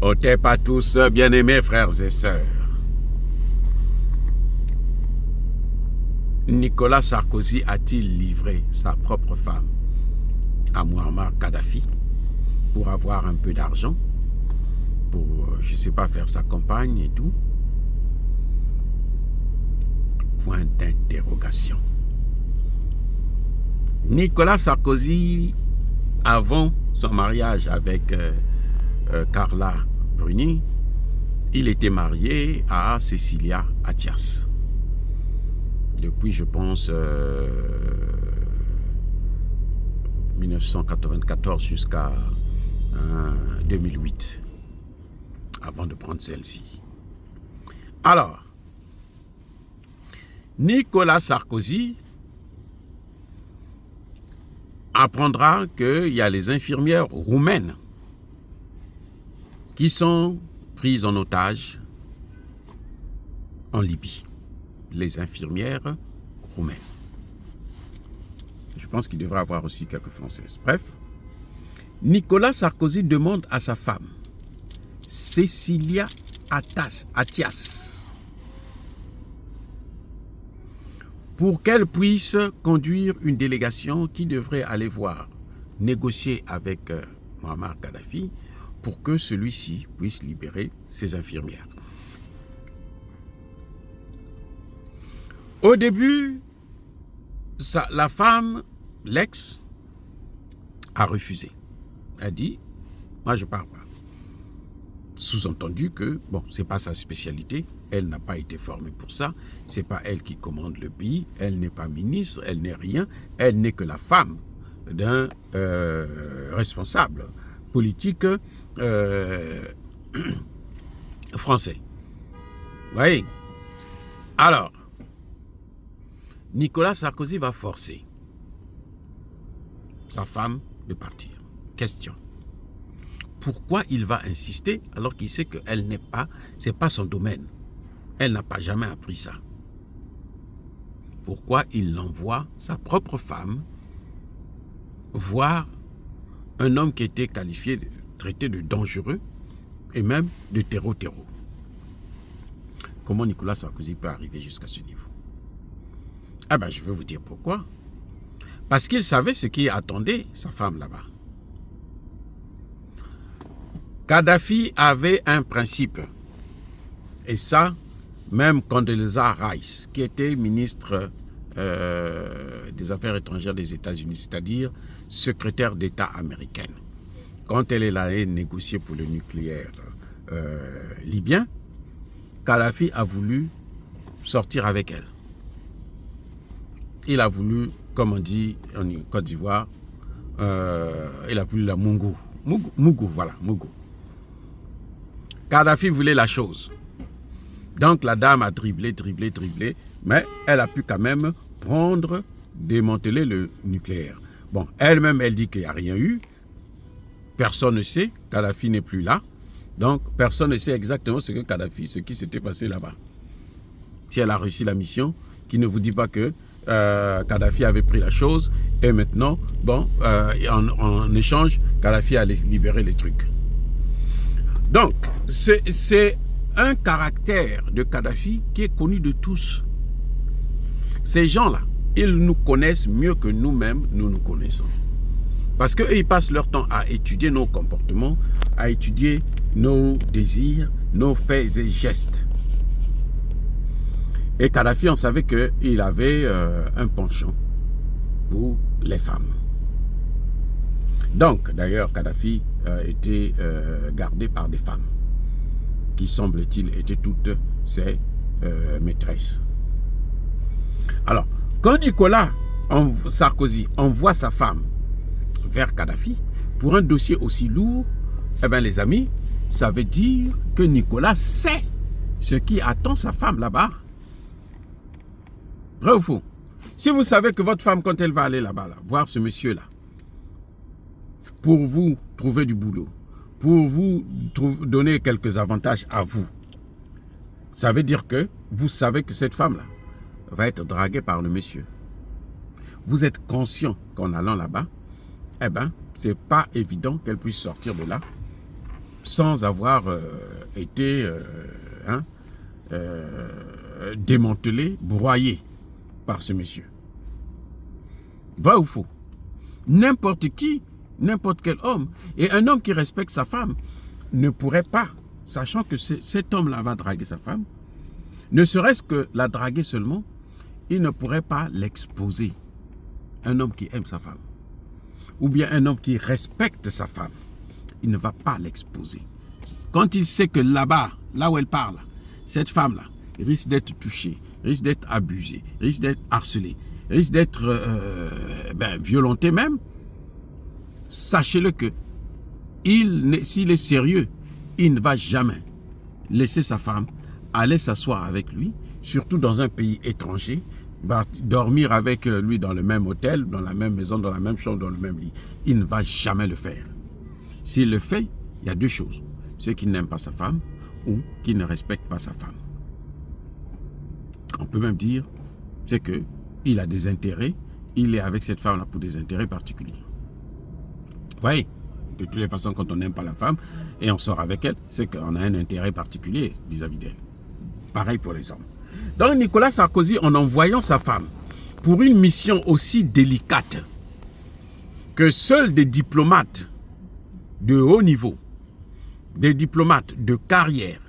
Ôtez pas tous, bien-aimés frères et sœurs. Nicolas Sarkozy a-t-il livré sa propre femme à Muammar Kadhafi pour avoir un peu d'argent, pour, je ne sais pas, faire sa campagne et tout? Point d'interrogation. Nicolas Sarkozy, avant son mariage avec Carla Bruni, il était marié à Cécilia Attias. Depuis, je pense, 1994 jusqu'à 2008, avant de prendre celle-ci. Alors, Nicolas Sarkozy apprendra qu'il y a les infirmières roumaines qui sont prises en otage en Libye. Les infirmières roumaines. Je pense qu'il devrait avoir aussi quelques Françaises. Bref, Nicolas Sarkozy demande à sa femme, Cécilia Attias, pour qu'elle puisse conduire une délégation qui devrait aller voir, négocier avec Muammar Kadhafi pour que celui-ci puisse libérer ses infirmières. Au début, la femme, l'ex, a refusé. Elle dit, moi je ne pars pas. Sous-entendu que, bon, ce n'est pas sa spécialité, elle n'a pas été formée pour ça, ce n'est pas elle qui commande le pays, elle n'est pas ministre, elle n'est rien, elle n'est que la femme d'un responsable politique français. Vous voyez? Alors, Nicolas Sarkozy va forcer sa femme de partir. Question. Pourquoi il va insister alors qu'il sait qu'elle n'est pas, c'est pas son domaine. Elle n'a pas jamais appris ça. Pourquoi il envoie sa propre femme voir un homme qui était qualifié, traité de dangereux et même de terreau-terreau? Comment Nicolas Sarkozy peut arriver jusqu'à ce niveau? Ah ben, je vais vous dire pourquoi. Parce qu'il savait ce qui attendait sa femme là-bas. Kadhafi avait un principe. Et ça, même Condoleezza Rice, qui était ministre des Affaires étrangères des États-Unis, c'est-à-dire secrétaire d'État américaine, quand elle est allée négocier pour le nucléaire libyen, Kadhafi a voulu sortir avec elle. Il a voulu, comme on dit en Côte d'Ivoire, il a voulu la Mougou. Mougou, voilà, Mougou. Kadhafi voulait la chose. Donc la dame a dribblé, mais elle a pu quand même démanteler le nucléaire. Bon, elle-même, elle dit qu'il n'y a rien eu. Personne ne sait, Kadhafi n'est plus là. Donc personne ne sait exactement ce qui s'était passé là-bas. Si elle a réussi la mission, qui ne vous dit pas que Kadhafi avait pris la chose et maintenant, bon, en échange, Kadhafi allait libérer les trucs. Donc, c'est un caractère de Kadhafi qui est connu de tous. Ces gens-là, ils nous connaissent mieux que nous-mêmes, nous nous connaissons. Parce qu'ils passent leur temps à étudier nos comportements, à étudier nos désirs, nos faits et gestes. Et Kadhafi, on savait qu'il avait un penchant pour les femmes. Donc, d'ailleurs, Kadhafi était gardé par des femmes qui, semble-t-il, étaient toutes ses maîtresses. Alors, quand Nicolas Sarkozy envoie sa femme vers Kadhafi pour un dossier aussi lourd, eh bien, les amis, ça veut dire que Nicolas sait ce qui attend sa femme là-bas. Vrai ou faux? Si vous savez que votre femme, quand elle va aller là-bas, voir ce monsieur-là, pour vous trouver du boulot, pour vous donner quelques avantages à vous, ça veut dire que vous savez que cette femme-là va être draguée par le monsieur. Vous êtes conscient qu'en allant là-bas, eh bien, c'est pas évident qu'elle puisse sortir de là sans avoir été démantelé, broyé par ce monsieur. Vrai ou faux? N'importe qui, n'importe quel homme, et un homme qui respecte sa femme, ne pourrait pas, sachant que cet homme-là va draguer sa femme, ne serait-ce que la draguer seulement, il ne pourrait pas l'exposer. Un homme qui aime sa femme, ou bien un homme qui respecte sa femme, il ne va pas l'exposer. Quand il sait que là-bas, là où elle parle, cette femme-là risque d'être touchée, risque d'être abusée, risque d'être harcelée, risque d'être violentée même, sachez-le que s'il est sérieux, il ne va jamais laisser sa femme aller s'asseoir avec lui, surtout dans un pays étranger, va dormir avec lui dans le même hôtel, dans la même maison, dans la même chambre, dans le même lit. Il ne va jamais le faire. S'il le fait, il y a deux choses. Ceux qui n'aiment pas sa femme ou qui ne respectent pas sa femme. On peut même dire, c'est qu'il a des intérêts, il est avec cette femme-là pour des intérêts particuliers. Vous voyez, de toutes les façons, quand on n'aime pas la femme et on sort avec elle, c'est qu'on a un intérêt particulier vis-à-vis d'elle. Pareil pour les hommes. Donc Nicolas Sarkozy, en envoyant sa femme pour une mission aussi délicate que seuls des diplomates de haut niveau, des diplomates de carrière,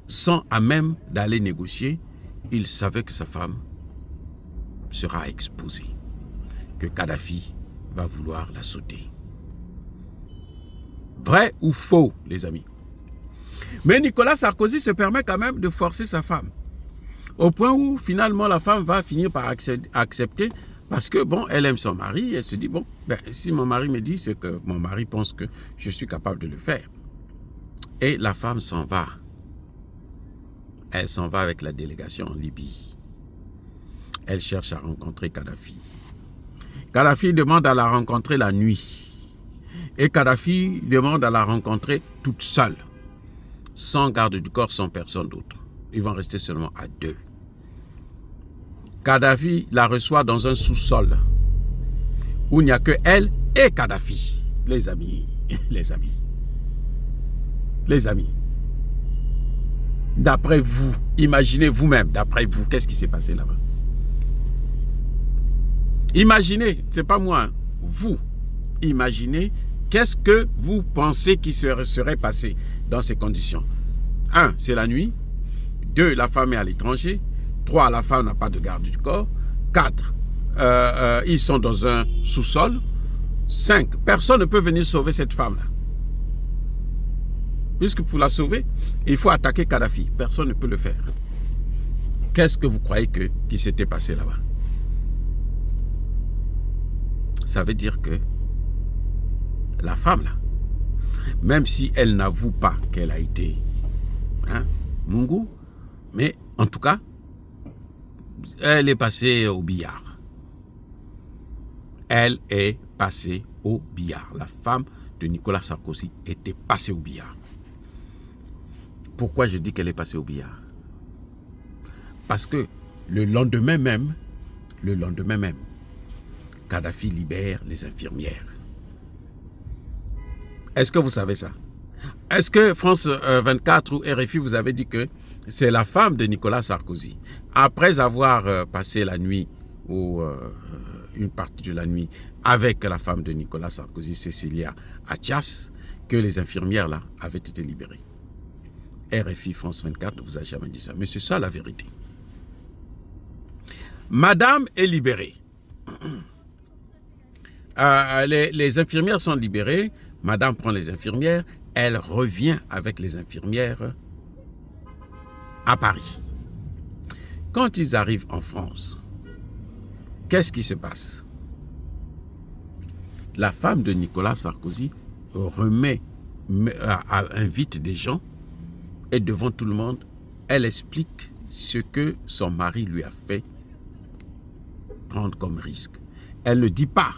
sont à même d'aller négocier, il savait que sa femme sera exposée, que Kadhafi va vouloir la sauter. Vrai ou faux, les amis? Mais Nicolas Sarkozy se permet quand même de forcer sa femme. Au point où finalement la femme va finir par accepter parce que bon, elle aime son mari, elle se dit bon, si mon mari me dit, c'est que mon mari pense que je suis capable de le faire. Et la femme s'en va. Elle s'en va avec la délégation en Libye. Elle cherche à rencontrer Kadhafi. Kadhafi demande à la rencontrer la nuit. Et Kadhafi demande à la rencontrer toute seule. Sans garde du corps, sans personne d'autre. Ils vont rester seulement à deux. Kadhafi la reçoit dans un sous-sol où il n'y a que elle et Kadhafi. Les amis, les amis, les amis. D'après vous, imaginez vous-même, d'après vous, qu'est-ce qui s'est passé là-bas? Imaginez, c'est pas moi, vous, imaginez qu'est-ce que vous pensez qui serait passé dans ces conditions. 1, c'est la nuit. 2, la femme est à l'étranger. 3, la femme n'a pas de garde du corps. 4, ils sont dans un sous-sol. 5, personne ne peut venir sauver cette femme-là. Puisque pour la sauver, il faut attaquer Kadhafi. Personne ne peut le faire. Qu'est-ce que vous croyez qui s'était passé là-bas? Ça veut dire que la femme, là, même si elle n'avoue pas qu'elle a été Mungu, mais en tout cas, elle est passée au billard. Elle est passée au billard. La femme de Nicolas Sarkozy était passée au billard. Pourquoi je dis qu'elle est passée au billard? Parce que le lendemain même, Kadhafi libère les infirmières. Est-ce que vous savez ça? Est-ce que France 24 ou RFI vous avez dit que c'est la femme de Nicolas Sarkozy, après avoir passé la nuit ou une partie de la nuit avec la femme de Nicolas Sarkozy, Cécilia Attias, que les infirmières là avaient été libérées? RFI France 24 ne vous a jamais dit ça, mais c'est ça la vérité. Madame est libérée. Les infirmières sont libérées. Madame prend les infirmières. Elle revient avec les infirmières à Paris. Quand ils arrivent en France, qu'est-ce qui se passe? La femme de Nicolas Sarkozy invite des gens et devant tout le monde, elle explique ce que son mari lui a fait prendre comme risque. Elle ne dit pas,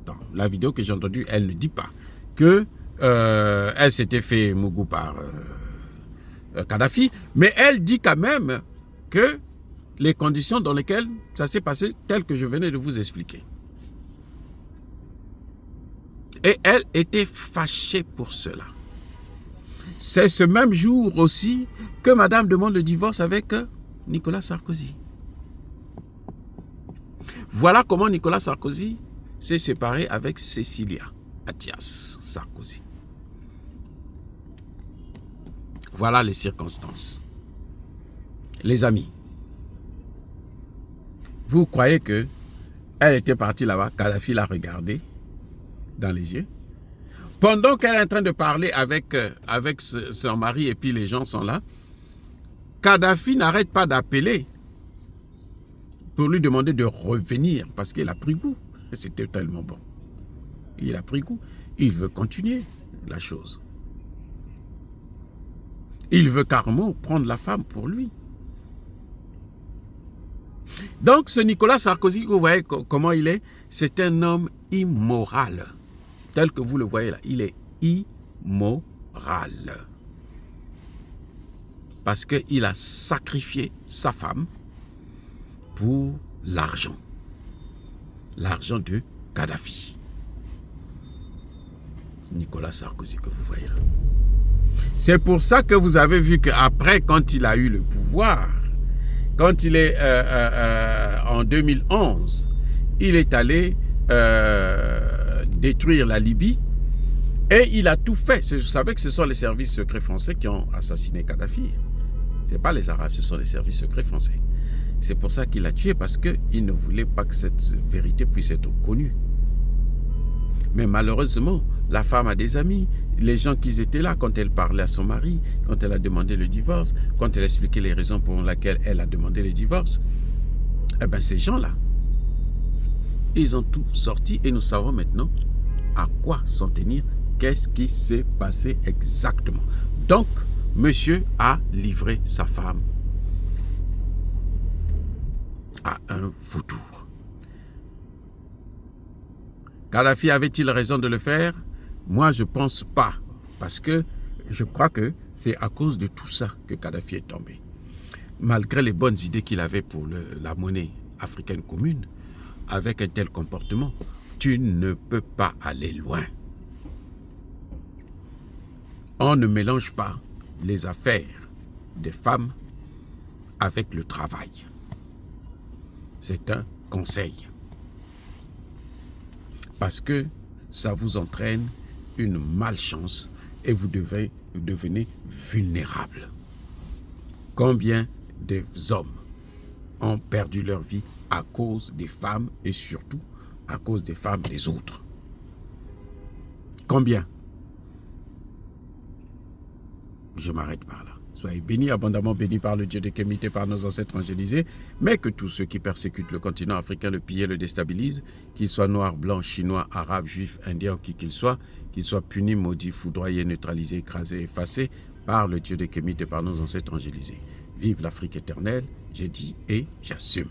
dans la vidéo que j'ai entendue, elle ne dit pas que elle s'était fait mougou par Kadhafi, mais elle dit quand même que les conditions dans lesquelles ça s'est passé, telles que je venais de vous expliquer. Et elle était fâchée pour cela. C'est ce même jour aussi que madame demande le divorce avec Nicolas Sarkozy. Voilà comment Nicolas Sarkozy s'est séparé avec Cécilia Attias Sarkozy. Voilà les circonstances. Les amis, vous croyez que elle était partie là-bas, Kadhafi l'a regardée dans les yeux. Pendant qu'elle est en train de parler avec son mari et puis les gens sont là, Kadhafi n'arrête pas d'appeler pour lui demander de revenir parce qu'il a pris goût. C'était tellement bon. Il a pris goût. Il veut continuer la chose. Il veut carrément prendre la femme pour lui. Donc ce Nicolas Sarkozy, vous voyez comment il est, c'est un homme immoral. Tel que vous le voyez là, il est immoral. Parce qu'il a sacrifié sa femme pour l'argent. L'argent de Kadhafi. Nicolas Sarkozy que vous voyez là. C'est pour ça que vous avez vu qu'après, quand il a eu le pouvoir, quand il est en 2011, il est allé détruire la Libye et il a tout fait. Vous savez que ce sont les services secrets français qui ont assassiné Kadhafi. Ce n'est pas les Arabes, ce sont les services secrets français. C'est pour ça qu'il a tué, parce qu'il ne voulait pas que cette vérité puisse être connue. Mais malheureusement, la femme a des amis. Les gens qui étaient là quand elle parlait à son mari, quand elle a demandé le divorce, quand elle expliquait les raisons pour lesquelles elle a demandé le divorce, eh bien ces gens-là, ils ont tout sorti et nous savons maintenant à quoi s'en tenir, qu'est-ce qui s'est passé exactement. Donc, monsieur a livré sa femme à un vautour. Kadhafi avait-il raison de le faire? Moi, je ne pense pas. Parce que je crois que c'est à cause de tout ça que Kadhafi est tombé. Malgré les bonnes idées qu'il avait pour la monnaie africaine commune, avec un tel comportement, tu ne peux pas aller loin. On ne mélange pas les affaires des femmes avec le travail. C'est un conseil. Parce que ça vous entraîne une malchance et vous devenez vulnérable. Combien d'hommes ont perdu leur vie à cause des femmes et surtout à cause des femmes des autres? Combien? Je m'arrête par là. Soyez bénis, abondamment bénis par le Dieu de Kémité, par nos ancêtres angélisés, mais que tous ceux qui persécutent le continent africain, le pillent, le déstabilisent, qu'ils soient noirs, blancs, chinois, arabes, juifs, indiens, qui qu'ils soient punis, maudits, foudroyés, neutralisés, écrasés, effacés par le Dieu de Kémité, par nos ancêtres angélisés. Vive l'Afrique éternelle, j'ai dit et j'assume.